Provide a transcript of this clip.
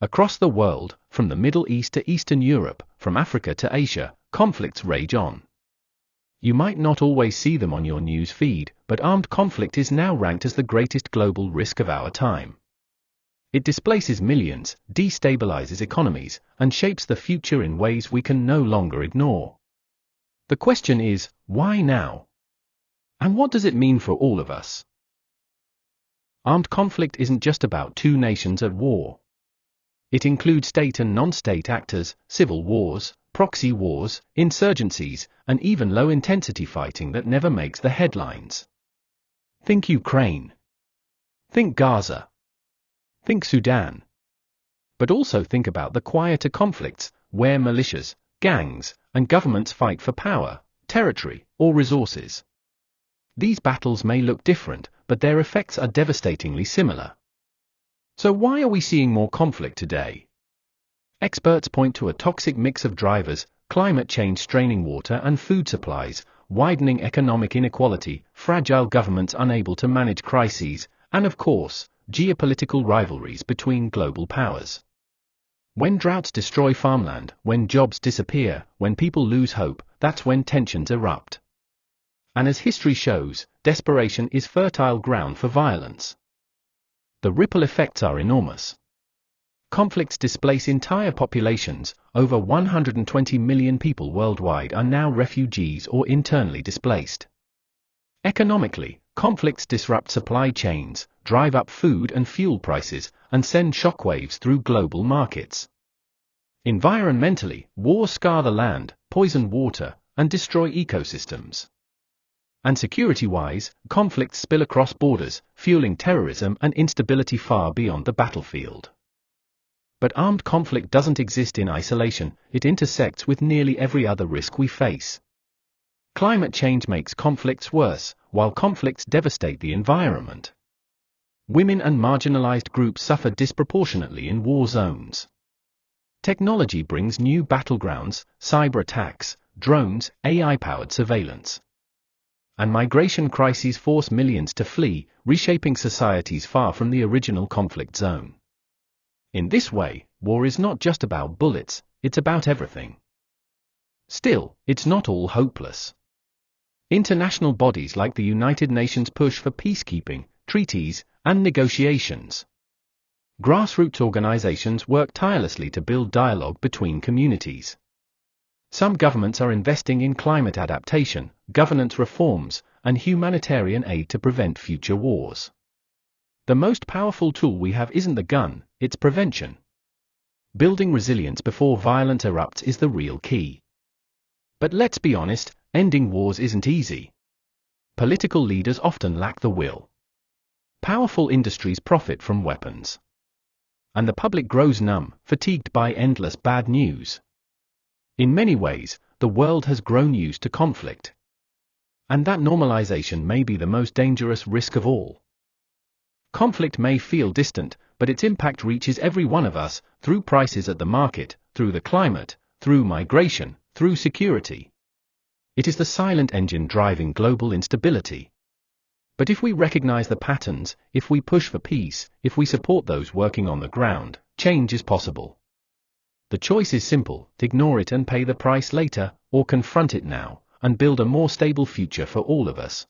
Across the world, from the Middle East to Eastern Europe, from Africa to Asia, conflicts rage on. You might not always see them on your news feed, but armed conflict is now ranked as the greatest global risk of our time. It displaces millions, destabilizes economies, and shapes the future in ways we can no longer ignore. The question is, why now? And what does it mean for all of us? Armed conflict isn't just about two nations at war. It includes state and non-state actors, civil wars, proxy wars, insurgencies, and even low-intensity fighting that never makes the headlines. Think Ukraine. Think Gaza. Think Sudan. But also think about the quieter conflicts, where militias, gangs, and governments fight for power, territory, or resources. These battles may look different, but their effects are devastatingly similar. So why are we seeing more conflict today? Experts point to a toxic mix of drivers: climate change straining water and food supplies, widening economic inequality, fragile governments unable to manage crises, and of course, geopolitical rivalries between global powers. When droughts destroy farmland, when jobs disappear, when people lose hope, that's when tensions erupt. And as history shows, desperation is fertile ground for violence. The ripple effects are enormous. Conflicts displace entire populations. Over 120 million people worldwide are now refugees or internally displaced. Economically, conflicts disrupt supply chains, drive up food and fuel prices, and send shockwaves through global markets. Environmentally, wars scar the land, poison water, and destroy ecosystems. And security-wise, conflicts spill across borders, fueling terrorism and instability far beyond the battlefield. But armed conflict doesn't exist in isolation, it intersects with nearly every other risk we face. Climate change makes conflicts worse, while conflicts devastate the environment. Women and marginalized groups suffer disproportionately in war zones. Technology brings new battlegrounds: cyber attacks, drones, AI-powered surveillance. And migration crises force millions to flee, reshaping societies far from the original conflict zone. In this way, war is not just about bullets, it's about everything. Still, it's not all hopeless. International bodies like the United Nations push for peacekeeping, treaties, and negotiations. Grassroots organizations work tirelessly to build dialogue between communities. Some governments are investing in climate adaptation, governance reforms, and humanitarian aid to prevent future wars. The most powerful tool we have isn't the gun, it's prevention. Building resilience before violence erupts is the real key. But let's be honest, ending wars isn't easy. Political leaders often lack the will. Powerful industries profit from weapons. And the public grows numb, fatigued by endless bad news. In many ways, the world has grown used to conflict. And that normalization may be the most dangerous risk of all. Conflict may feel distant, but its impact reaches every one of us, through prices at the market, through the climate, through migration, through security. It is the silent engine driving global instability. But if we recognize the patterns, if we push for peace, if we support those working on the ground, change is possible. The choice is simple: ignore it and pay the price later, or confront it now, and build a more stable future for all of us.